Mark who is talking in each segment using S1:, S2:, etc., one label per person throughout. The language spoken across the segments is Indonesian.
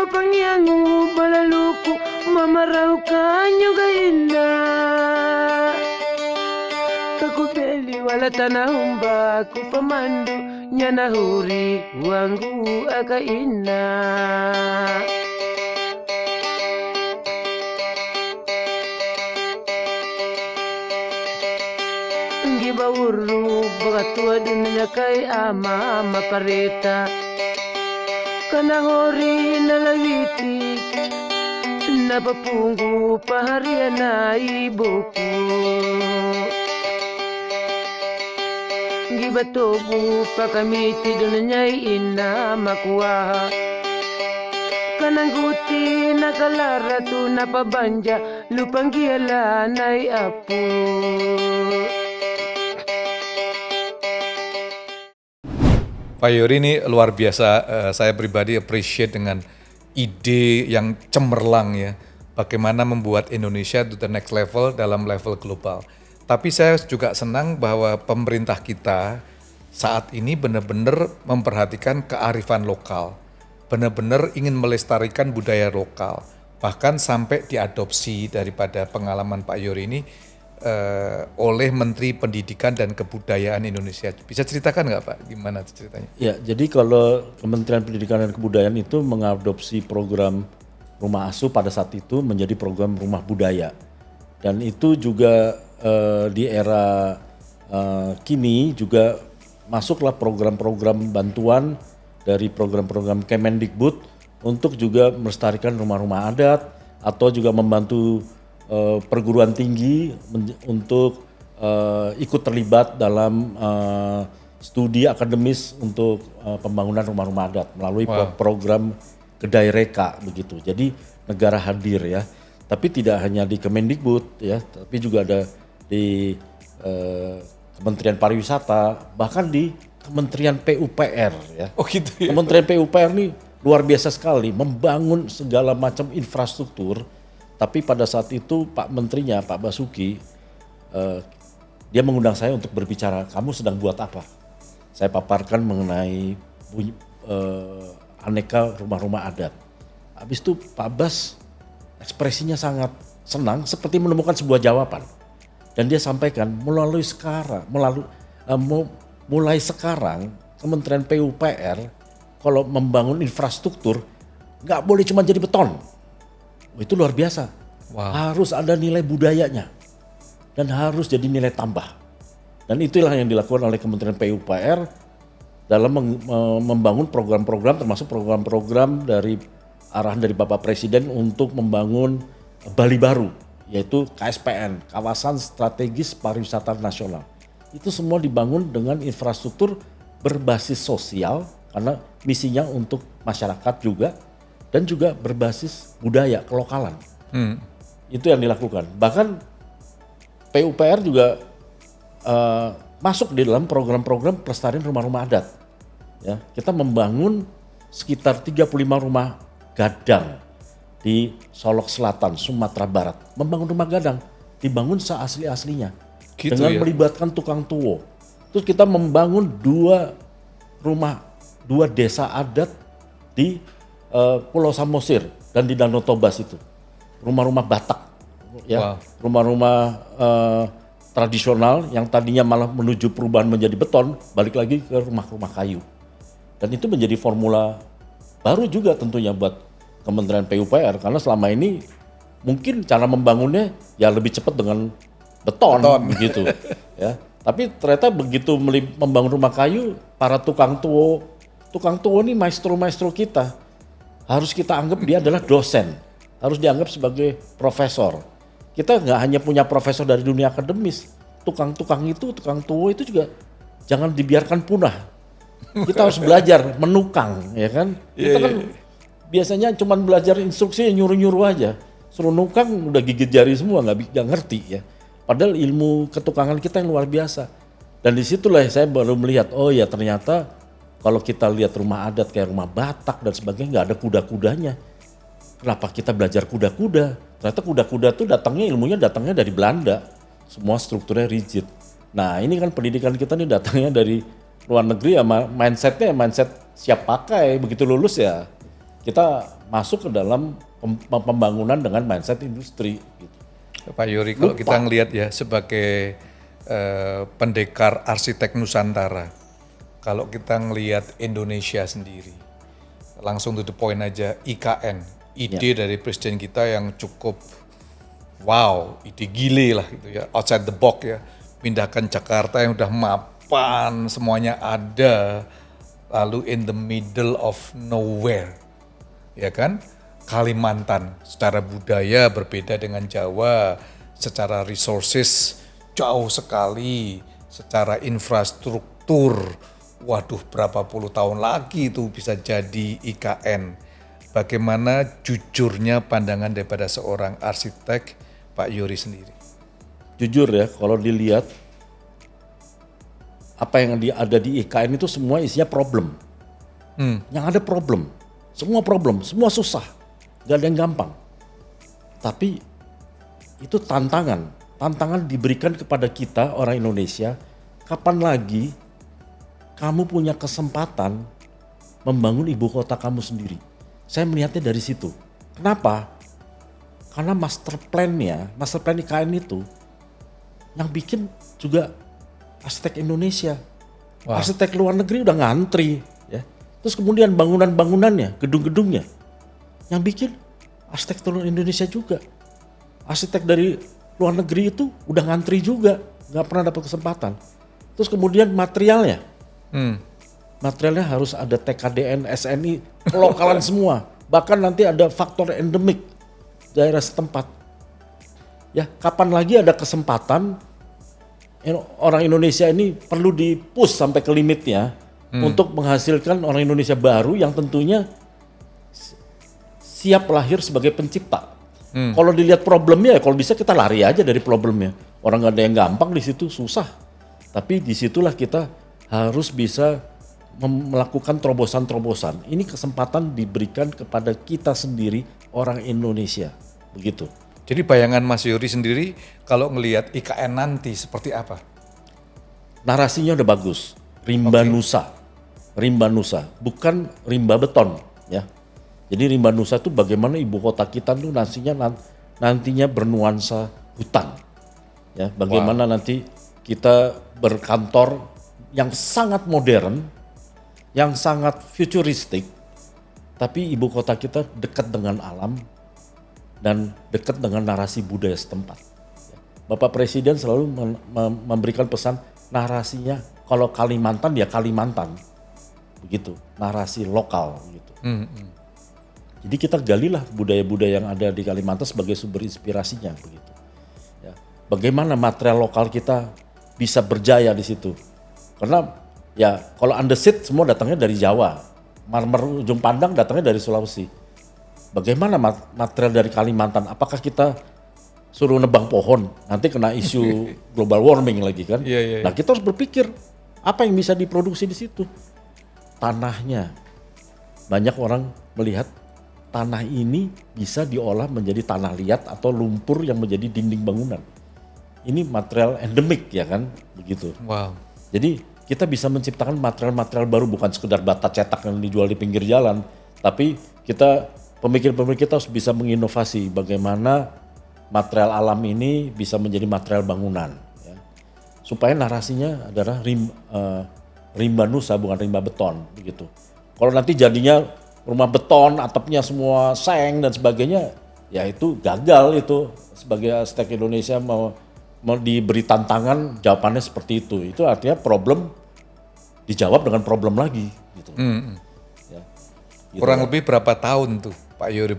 S1: pangyangu balaluku mamarau kanyo gaina kakubeli wala tanahumba kupamandu nyana huri wangu akaina Gibauru bagatua dunia kai ama pareta kana hori nalawiti napapungu pahariana ibuku gibatobu pakamiti dunia ina makuaha kanangguti nakalara tu napabanja lupanggiala nai apu.
S2: Pak Yory ini luar biasa, saya pribadi appreciate dengan ide yang cemerlang ya, bagaimana membuat Indonesia to the next level dalam level global. Tapi saya juga senang bahwa pemerintah kita saat ini benar-benar memperhatikan kearifan lokal, benar-benar ingin melestarikan budaya lokal, bahkan sampai diadopsi daripada pengalaman Pak Yory ini oleh Menteri Pendidikan dan Kebudayaan Indonesia. Bisa ceritakan nggak Pak, gimana ceritanya?
S3: Ya, jadi kalau Kementerian Pendidikan dan Kebudayaan itu mengadopsi program Rumah Asuh pada saat itu menjadi program Rumah Budaya. Dan itu juga di era kini juga masuklah program-program bantuan dari program-program Kemendikbud untuk juga melestarikan rumah-rumah adat atau juga membantu perguruan tinggi untuk ikut terlibat dalam studi akademis untuk pembangunan rumah-rumah adat melalui program Kedai Reka begitu. Jadi negara hadir ya. Tapi tidak hanya di Kemendikbud ya, tapi juga ada di Kementerian Pariwisata, bahkan di Kementerian PUPR ya.
S2: Oh gitu ya.
S3: Kementerian PUPR ini luar biasa sekali membangun segala macam infrastruktur. Tapi pada saat itu Pak Menterinya, Pak Basuki, dia mengundang saya untuk berbicara, kamu sedang buat apa? Saya paparkan mengenai aneka rumah-rumah adat. Habis itu Pak Bas ekspresinya sangat senang, seperti menemukan sebuah jawaban. Dan dia sampaikan, mulai sekarang Kementerian PUPR kalau membangun infrastruktur, nggak boleh cuma jadi beton. Itu luar biasa. Wow. Harus ada nilai budayanya dan harus jadi nilai tambah. Dan itulah yang dilakukan oleh Kementerian PUPR dalam membangun program-program, termasuk program-program dari arahan dari Bapak Presiden untuk membangun Bali Baru, yaitu KSPN, Kawasan Strategis Pariwisata Nasional. Itu semua dibangun dengan infrastruktur berbasis sosial karena misinya untuk masyarakat juga. Dan juga berbasis budaya kelokalan. Itu yang dilakukan. Bahkan PUPR juga masuk di dalam program-program pelestarian rumah-rumah adat. Ya, kita membangun sekitar 35 rumah gadang di Solok Selatan, Sumatera Barat. Membangun rumah gadang, dibangun seasli-aslinya. Gitu dengan melibatkan tukang tuwo. Terus kita membangun 2 desa adat di Pulau Samosir dan di Danau Tobas itu rumah-rumah Batak ya, rumah-rumah tradisional yang tadinya malah menuju perubahan menjadi beton, balik lagi ke rumah-rumah kayu. Dan itu menjadi formula baru juga tentunya buat Kementerian PUPR karena selama ini mungkin cara membangunnya ya lebih cepat dengan beton. Begitu ya. Tapi ternyata begitu membangun rumah kayu, para tukang tuwo ini maestro-maestro kita. Harus kita anggap dia adalah dosen, harus dianggap sebagai profesor. Kita nggak hanya punya profesor dari dunia akademis, tukang tuwo itu juga jangan dibiarkan punah. Kita harus belajar menukang, ya kan? Kita kan biasanya cuma belajar instruksi nyuruh-nyuruh aja, suruh nukang udah gigit jari semua, nggak ngerti ya. Padahal ilmu ketukangan kita yang luar biasa. Dan disitulah saya baru melihat, oh ya ternyata kalau kita lihat rumah adat kayak rumah Batak dan sebagainya nggak ada kuda-kudanya. Kenapa kita belajar kuda-kuda? Ternyata kuda-kuda tuh ilmunya datangnya dari Belanda. Semua strukturnya rigid. Nah ini kan pendidikan kita nih datangnya dari luar negeri ya, mindset siap pakai. Begitu lulus ya kita masuk ke dalam pembangunan dengan mindset industri. Gitu.
S2: Pak Youri, kalau kita ngelihat ya sebagai pendekar arsitek Nusantara, kalau kita ngelihat Indonesia sendiri, langsung to the point aja, IKN, ide dari presiden kita yang cukup wow, ide gile lah gitu ya, outside the box ya, pindahkan Jakarta yang udah mapan, semuanya ada, lalu in the middle of nowhere, ya kan? Kalimantan secara budaya berbeda dengan Jawa, secara resources jauh sekali, secara infrastruktur, waduh berapa puluh tahun lagi itu bisa jadi IKN. Bagaimana jujurnya pandangan daripada seorang arsitek Pak Youri sendiri?
S3: Jujur ya, kalau dilihat apa yang ada di IKN itu semua isinya problem. Yang ada problem, semua susah. Gak ada yang gampang. Tapi itu tantangan diberikan kepada kita orang Indonesia. Kapan lagi kamu punya kesempatan membangun ibu kota kamu sendiri? Saya melihatnya dari situ. Kenapa? Karena master plan IKN itu yang bikin juga arsitek Indonesia. Wow. Arsitek luar negeri udah ngantri, ya. Terus kemudian bangunan-bangunannya, gedung-gedungnya, yang bikin arsitek turun Indonesia juga. Arsitek dari luar negeri itu udah ngantri juga, nggak pernah dapat kesempatan. Terus kemudian materialnya harus ada TKDN, SNI, lokalan semua. Bahkan nanti ada faktor endemik daerah setempat. Ya, kapan lagi ada kesempatan orang Indonesia ini perlu di-push sampai ke limitnya untuk menghasilkan orang Indonesia baru yang tentunya siap lahir sebagai pencipta. Kalau dilihat problemnya, ya kalau bisa kita lari aja dari problemnya. Orang gak ada yang gampang di situ, susah. Tapi disitulah kita harus bisa melakukan terobosan-terobosan. Ini kesempatan diberikan kepada kita sendiri, orang Indonesia. Begitu.
S2: Jadi bayangan Mas Youri sendiri kalau ngelihat IKN nanti seperti apa?
S3: Narasinya udah bagus. Rimba Nusa, bukan rimba beton, ya. Jadi Rimba Nusa itu bagaimana ibu kota kita tuh nantinya bernuansa hutan. Ya, bagaimana nanti kita berkantor yang sangat modern, yang sangat futuristik, tapi ibu kota kita dekat dengan alam dan dekat dengan narasi budaya setempat. Bapak Presiden selalu memberikan pesan narasinya, kalau Kalimantan ya Kalimantan, begitu, narasi lokal gitu. Jadi kita galilah budaya-budaya yang ada di Kalimantan sebagai sumber inspirasinya begitu. Ya. Bagaimana material lokal kita bisa berjaya di situ? Karena ya kalau andesit semua datangnya dari Jawa, marmer ujung pandang datangnya dari Sulawesi. Bagaimana material dari Kalimantan? Apakah kita suruh nebang pohon? Nanti kena isu global warming lagi kan? Nah kita harus berpikir apa yang bisa diproduksi di situ? Tanahnya. Banyak orang melihat tanah ini bisa diolah menjadi tanah liat atau lumpur yang menjadi dinding bangunan. Ini material endemik ya kan, begitu.
S2: Wow.
S3: Jadi kita bisa menciptakan material-material baru, bukan sekedar bata cetak yang dijual di pinggir jalan, tapi kita pemikir-pemikir kita harus bisa menginovasi bagaimana material alam ini bisa menjadi material bangunan. Ya. Supaya narasinya adalah rimba Nusa bukan rimba beton, begitu. Kalau nanti jadinya rumah beton, atapnya semua seng dan sebagainya, ya itu gagal itu. Sebagai arsitek Indonesia mau diberi tantangan, jawabannya seperti itu. Itu artinya problem dijawab dengan problem lagi. Gitu. Ya, gitu.
S2: Kurang lebih berapa tahun tuh Pak Youri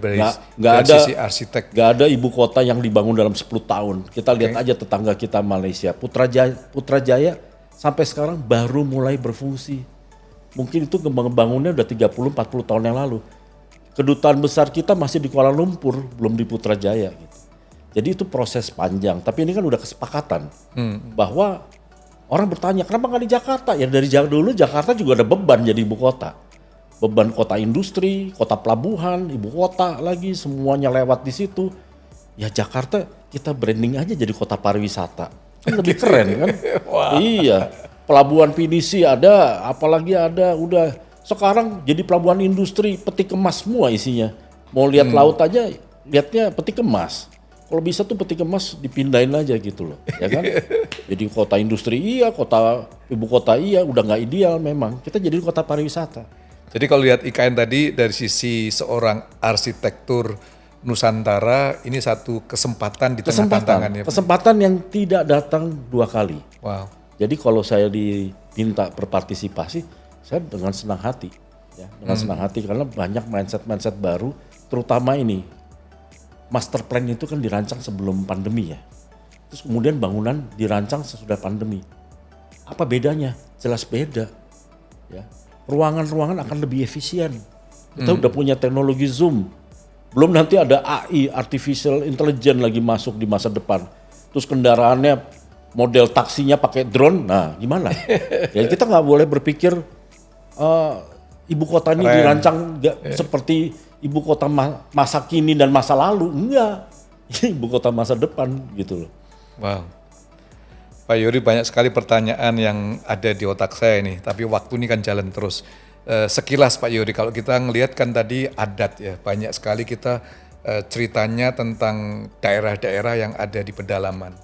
S2: dari sisi arsitek?
S3: Gak ada ibu kota yang dibangun dalam 10 tahun. Kita lihat aja tetangga kita Malaysia, Putrajaya sampai sekarang baru mulai berfungsi. Mungkin itu bangunnya udah 30-40 tahun yang lalu. Kedutaan besar kita masih di Kuala Lumpur, belum di Putrajaya gitu. Jadi itu proses panjang, tapi ini kan udah kesepakatan bahwa orang bertanya kenapa nggak di Jakarta? Ya dari dulu Jakarta juga ada beban jadi ibu kota. Beban kota industri, kota pelabuhan, ibu kota lagi, semuanya lewat di situ. Ya Jakarta kita branding aja jadi kota pariwisata. Kan lebih keren kan? Wow. Iya. Pelabuhan pinisi ada, apalagi ada, udah sekarang jadi pelabuhan industri, peti kemas semua isinya. Mau lihat laut aja, lihatnya peti kemas. Kalau bisa tuh peti kemas dipindahin aja gitu loh, ya kan? Jadi kota industri iya, ibu kota iya, udah nggak ideal memang. Kita jadi kota pariwisata.
S2: Jadi kalau lihat IKN tadi dari sisi seorang arsitektur Nusantara, ini satu kesempatan di tengah tantangannya.
S3: Kesempatan yang tidak datang 2 kali.
S2: Wow.
S3: Jadi kalau saya diminta berpartisipasi, saya dengan senang hati, ya, dengan senang hati karena banyak mindset baru, terutama ini master plan itu kan dirancang sebelum pandemi ya, terus kemudian bangunan dirancang sesudah pandemi. Apa bedanya? Jelas beda, ya. Ruangan-ruangan akan lebih efisien. Kita udah punya teknologi Zoom, belum nanti ada AI, artificial intelligence lagi masuk di masa depan. Terus kendaraannya model taksinya pakai drone, nah gimana? Ya kita nggak boleh berpikir ibu kota ini dirancang seperti ibu kota masa kini dan masa lalu, enggak. Ini ibu kota masa depan gitu loh.
S2: Wow. Pak Youri, banyak sekali pertanyaan yang ada di otak saya nih, tapi waktu ini kan jalan terus. Sekilas Pak Youri, kalau kita ngelihat kan tadi adat ya, banyak sekali kita ceritanya tentang daerah-daerah yang ada di pedalaman.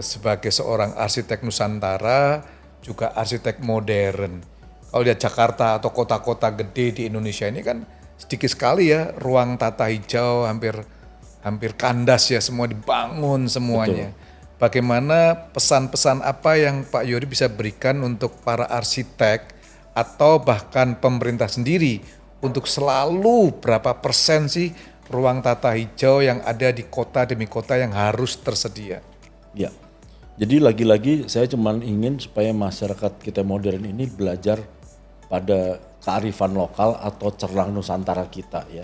S2: Sebagai seorang arsitek Nusantara, juga arsitek modern. Kalau lihat Jakarta atau kota-kota gede di Indonesia ini kan sedikit sekali ya ruang tata hijau, hampir kandas ya, semua dibangun semuanya. Betul. Bagaimana pesan-pesan apa yang Pak Youri bisa berikan untuk para arsitek atau bahkan pemerintah sendiri untuk selalu berapa persen sih ruang tata hijau yang ada di kota demi kota yang harus tersedia?
S3: Ya, jadi lagi-lagi saya cuma ingin supaya masyarakat kita modern ini belajar pada kearifan lokal atau cerlang Nusantara kita ya.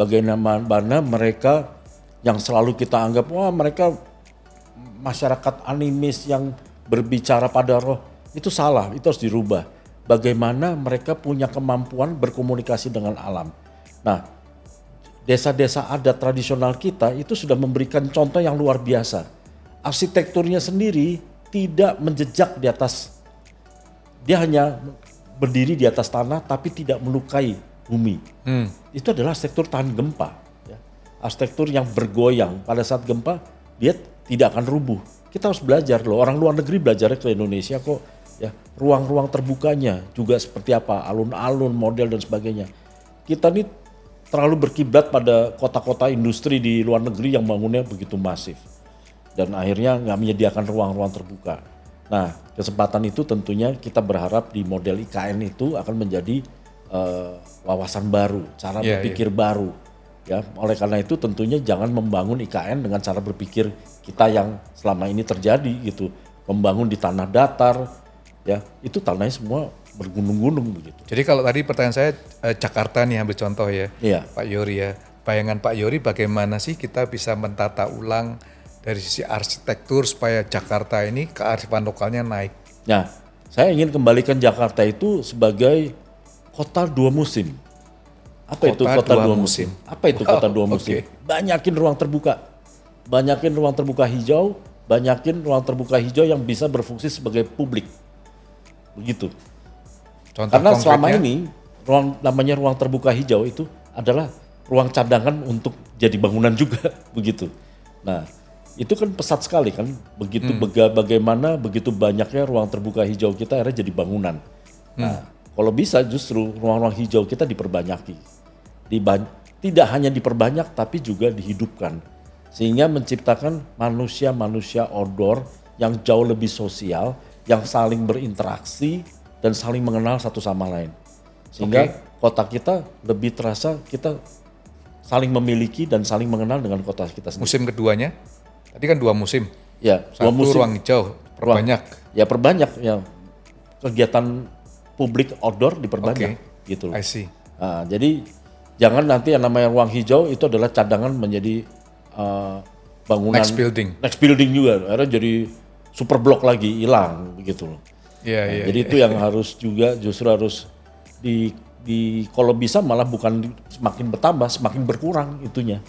S3: Bagaimana mereka yang selalu kita anggap, wah mereka masyarakat animis yang berbicara pada roh, itu salah, itu harus dirubah. Bagaimana mereka punya kemampuan berkomunikasi dengan alam. Nah, desa-desa adat tradisional kita itu sudah memberikan contoh yang luar biasa. Arsitekturnya sendiri tidak menjejak di atas, dia hanya berdiri di atas tanah tapi tidak melukai bumi. Itu adalah arsitektur tahan gempa. Ya. Arsitektur yang bergoyang pada saat gempa, dia tidak akan rubuh. Kita harus belajar loh, orang luar negeri belajarnya ke Indonesia kok. Ya, ruang-ruang terbukanya juga seperti apa, alun-alun, model dan sebagainya. Kita ini terlalu berkiblat pada kota-kota industri di luar negeri yang bangunnya begitu masif. Dan akhirnya nggak menyediakan ruang-ruang terbuka. Nah, kesempatan itu tentunya kita berharap di model IKN itu akan menjadi wawasan baru, cara berpikir baru. Ya, oleh karena itu tentunya jangan membangun IKN dengan cara berpikir kita yang selama ini terjadi gitu, membangun di tanah datar, ya itu tanahnya semua bergunung-gunung begitu.
S2: Jadi kalau tadi pertanyaan saya Jakarta nih ambil contoh ya, Pak Youri ya, bayangan Pak Youri bagaimana sih kita bisa mentata ulang dari sisi arsitektur supaya Jakarta ini kearifan lokalnya naik?
S3: Nah, saya ingin kembalikan Jakarta itu sebagai kota 2 musim. Apa itu kota dua musim? Apa itu kota 2 musim? Okay. Banyakin ruang terbuka. Banyakin ruang terbuka hijau, banyakin ruang terbuka hijau yang bisa berfungsi sebagai publik. Begitu.
S2: Contoh
S3: karena
S2: konkretnya?
S3: selama ini namanya ruang terbuka hijau itu adalah ruang cadangan untuk jadi bangunan juga begitu. Nah, itu kan pesat sekali kan. Begitu bagaimana begitu banyaknya ruang terbuka hijau kita akhirnya jadi bangunan. Nah, kalau bisa justru ruang-ruang hijau kita diperbanyaki. Tidak hanya diperbanyak tapi juga dihidupkan. Sehingga menciptakan manusia-manusia outdoor yang jauh lebih sosial, yang saling berinteraksi dan saling mengenal satu sama lain. Sehingga kota kita lebih terasa kita saling memiliki dan saling mengenal dengan kota kita sendiri.
S2: Musim keduanya, tadi kan 2 musim.
S3: Ya,
S2: 1 ruang hijau, perbanyak.
S3: Perbanyak ya. Kegiatan publik outdoor diperbanyak gitu loh.
S2: I see.
S3: Nah, jadi jangan nanti yang namanya ruang hijau itu adalah cadangan menjadi bangunan next building juga, akhirnya jadi super blok lagi hilang begitu loh. Jadi itu yang harus juga justru harus di kalau bisa malah bukan semakin bertambah semakin berkurang itunya.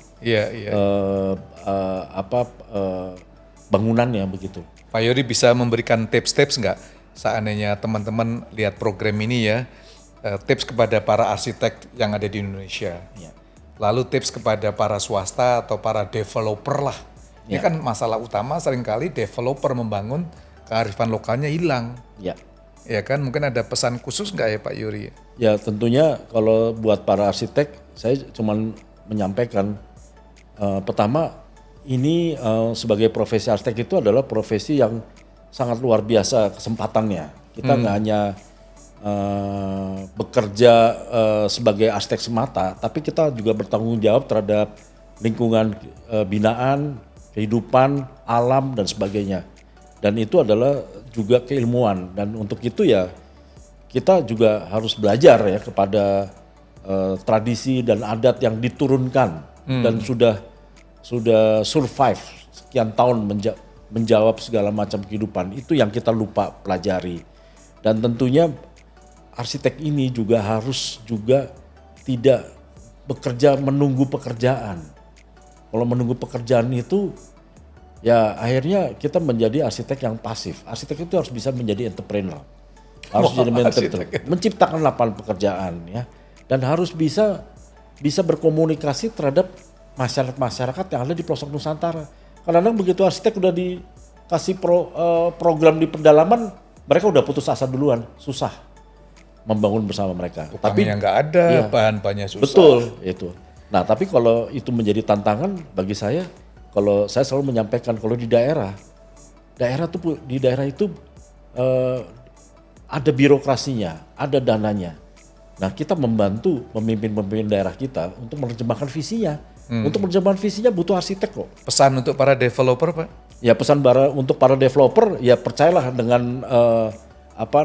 S3: Bangunannya begitu.
S2: Pak Youri bisa memberikan tips-tips nggak seandainya teman-teman lihat program ini ya, tips kepada para arsitek yang ada di Indonesia. lalu tips kepada para swasta atau para developer lah. Ini kan masalah utama seringkali developer membangun kearifan lokalnya hilang.
S3: Ya.
S2: Ya kan, mungkin ada pesan khusus nggak ya Pak Yuri?
S3: Ya tentunya kalau buat para arsitek, saya cuman menyampaikan pertama ini sebagai profesi arsitek itu adalah profesi yang sangat luar biasa kesempatannya. Kita nggak hanya bekerja sebagai arsitek semata, tapi kita juga bertanggung jawab terhadap lingkungan binaan, kehidupan, alam dan sebagainya. Dan itu adalah juga keilmuan, dan untuk itu ya kita juga harus belajar ya kepada tradisi dan adat yang diturunkan dan sudah survive sekian tahun menjawab segala macam kehidupan. Itu yang kita lupa pelajari. Dan tentunya arsitek ini juga harus juga tidak bekerja menunggu pekerjaan. Kalau menunggu pekerjaan itu ya akhirnya kita menjadi arsitek yang pasif. Arsitek itu harus bisa menjadi entrepreneur. Harus jadi entrepreneur, menciptakan lapangan pekerjaan ya. Dan harus bisa berkomunikasi terhadap masyarakat yang ada di pelosok Nusantara. Kadang-kadang begitu arsitek udah dikasih program di pedalaman, mereka udah putus asa duluan, susah membangun bersama mereka.
S2: Tapi yang nggak ada,
S3: iya,
S2: bahan-bahannya susah.
S3: Betul itu. Nah tapi kalau itu menjadi tantangan bagi saya, kalau saya selalu menyampaikan kalau di daerah itu ada birokrasinya, ada dananya. Nah kita membantu pemimpin daerah kita untuk menerjemahkan visinya. Untuk menerjemahkan visinya butuh arsitek kok.
S2: Pesan untuk para developer Pak?
S3: Ya pesan untuk para developer ya percayalah dengan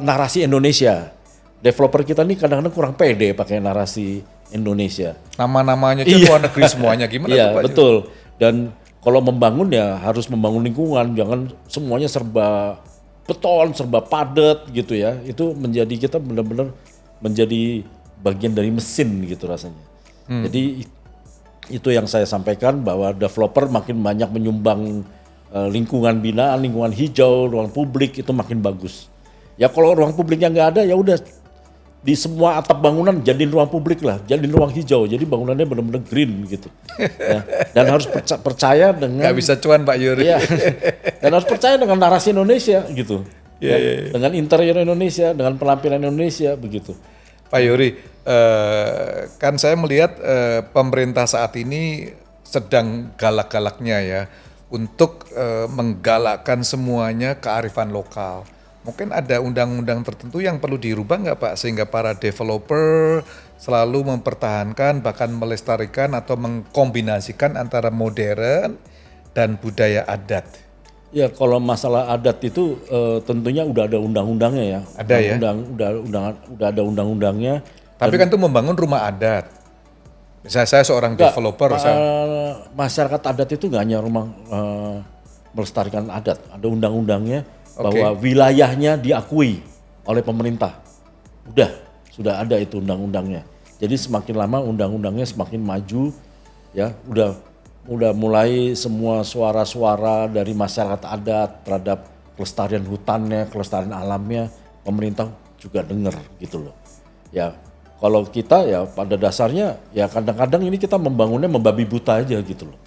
S3: narasi Indonesia. Developer kita ini kadang-kadang kurang pede pakai narasi Indonesia.
S2: Nama-namanya aja luar negeri semuanya, gimana
S3: iya,
S2: tuh Pak?
S3: Betul. Dan kalau membangun ya harus membangun lingkungan, jangan semuanya serba beton, serba padat gitu ya. Itu menjadi kita benar-benar menjadi bagian dari mesin gitu rasanya. Jadi itu yang saya sampaikan bahwa developer makin banyak menyumbang lingkungan binaan, lingkungan hijau, ruang publik itu makin bagus. Ya kalau ruang publiknya nggak ada ya udah di semua atap bangunan jadiin ruang publik lah, jadiin ruang hijau, jadi bangunannya benar-benar green gitu. Ya. Dan harus percaya dengan
S2: Gak bisa cuan Pak Yuri.
S3: Iya. Dan harus percaya dengan narasi Indonesia gitu. Ya. Dengan interior Indonesia, dengan penampilan Indonesia begitu.
S2: Pak Yuri, kan saya melihat pemerintah saat ini sedang galak-galaknya ya untuk menggalakkan semuanya kearifan lokal. Mungkin ada undang-undang tertentu yang perlu dirubah nggak Pak, sehingga para developer selalu mempertahankan bahkan melestarikan atau mengkombinasikan antara modern dan budaya adat.
S3: Ya kalau masalah adat itu tentunya udah ada undang-undangnya ya.
S2: Ada ya?
S3: Udah ada undang-undangnya.
S2: Tapi kan itu membangun rumah adat. Misalnya saya seorang developer.
S3: Masyarakat adat itu nggak hanya rumah melestarikan adat. Ada undang-undangnya bahwa wilayahnya diakui oleh pemerintah. Sudah ada itu undang-undangnya. Jadi semakin lama undang-undangnya semakin maju ya. Udah mulai semua suara-suara dari masyarakat adat terhadap kelestarian hutannya, kelestarian alamnya, pemerintah juga dengar gitu loh. Ya, kalau kita ya pada dasarnya ya kadang-kadang ini kita membangunnya membabi buta aja gitu loh.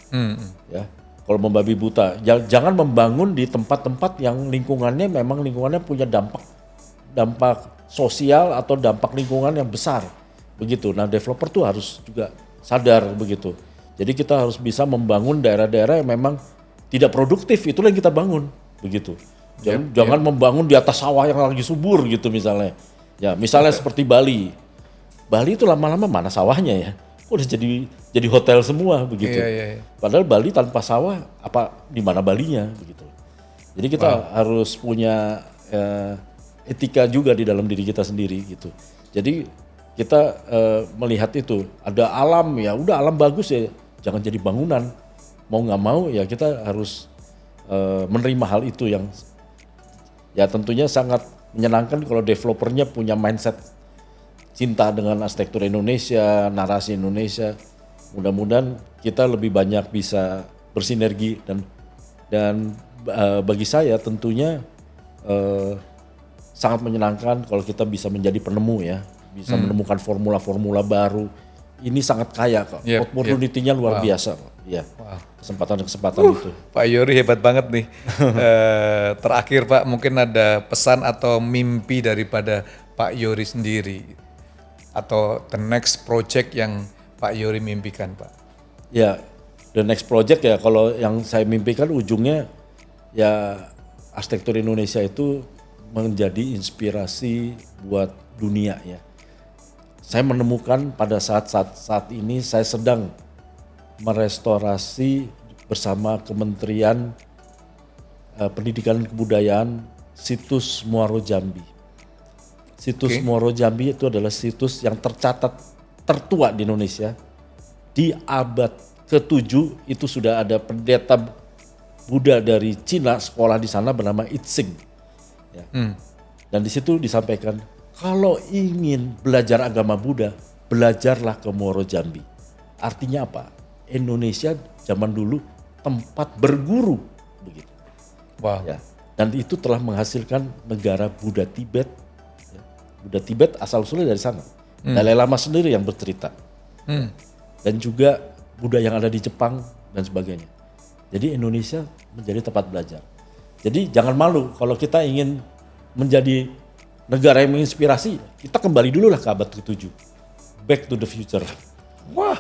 S3: Ya, kalau membabi buta, jangan membangun di tempat-tempat yang lingkungannya punya dampak sosial atau dampak lingkungan yang besar begitu. Nah, developer tuh harus juga sadar begitu. Jadi kita harus bisa membangun daerah-daerah yang memang tidak produktif, itulah yang kita bangun begitu. Jangan membangun di atas sawah yang lagi subur gitu misalnya. Ya, misalnya seperti Bali. Bali itu lama-lama mana sawahnya ya? Udah jadi hotel semua begitu. Padahal Bali tanpa sawah di mana Balinya begitu. Jadi kita harus punya etika juga di dalam diri kita sendiri gitu. Jadi kita melihat itu ada alam ya udah alam bagus ya jangan jadi bangunan. Mau nggak mau ya kita harus menerima hal itu yang ya tentunya sangat menyenangkan kalau developernya punya mindset cinta dengan arsitektur Indonesia, narasi Indonesia. Mudah-mudahan kita lebih banyak bisa bersinergi dan bagi saya tentunya sangat menyenangkan kalau kita bisa menjadi penemu ya, bisa menemukan formula-formula baru, ini sangat kaya kok.
S2: Yep,
S3: Opportunity-nya luar
S2: Wow.
S3: biasa kok. Ya.
S2: Wow.
S3: Kesempatan-kesempatan itu.
S2: Pak Yory hebat banget nih. Terakhir Pak, mungkin ada pesan atau mimpi daripada Pak Yory sendiri atau the next project yang Pak Yory mimpikan Pak.
S3: Ya, the next project ya kalau yang saya mimpikan ujungnya ya arsitektur Indonesia itu menjadi inspirasi buat dunia ya. Saya menemukan pada saat ini saya sedang merestorasi bersama Kementerian Pendidikan dan Kebudayaan situs Muaro Jambi. Situs Muaro Jambi itu adalah situs yang tercatat tertua di Indonesia. Di abad ke-7 itu sudah ada pendeta Buddha dari Cina sekolah di sana bernama Itsing. Ya. Dan di situ disampaikan kalau ingin belajar agama Buddha, belajarlah ke Muaro Jambi. Artinya apa? Indonesia zaman dulu tempat berguru begitu.
S2: Wow.
S3: Ya. Dan itu telah menghasilkan negara Buddha Tibet. Ya. Buddha Tibet asal usulnya dari sana. Dalai Lama sendiri yang bercerita. Dan juga Buddha yang ada di Jepang dan sebagainya. Jadi Indonesia menjadi tempat belajar. Jadi jangan malu kalau kita ingin menjadi negara yang menginspirasi, kita kembali dulu lah ke abad ke-7. Back to the future.
S2: Wah.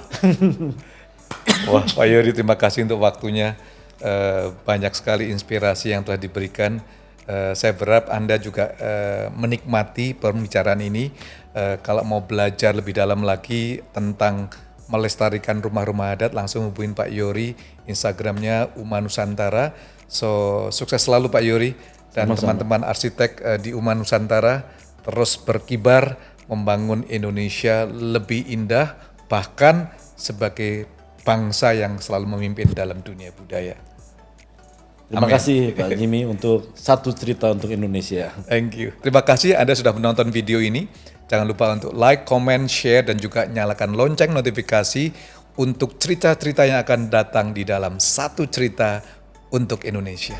S2: Wah, Pak Yory terima kasih untuk waktunya. Banyak sekali inspirasi yang telah diberikan. Saya berharap Anda juga menikmati pembicaraan ini. Kalau mau belajar lebih dalam lagi tentang melestarikan rumah-rumah adat, langsung hubungin Pak Yory, Instagramnya Uma Nusantara. So, sukses selalu Pak Yory dan teman-teman arsitek di Uma Nusantara terus berkibar membangun Indonesia lebih indah, bahkan sebagai bangsa yang selalu memimpin dalam dunia budaya.
S3: Terima
S2: Amin.
S3: kasih Pak Jimmy untuk satu cerita untuk Indonesia.
S2: Thank you. Terima kasih Anda sudah menonton video ini. Jangan lupa untuk like, comment, share, dan juga nyalakan lonceng notifikasi untuk cerita-cerita yang akan datang di dalam Satu Cerita untuk Indonesia.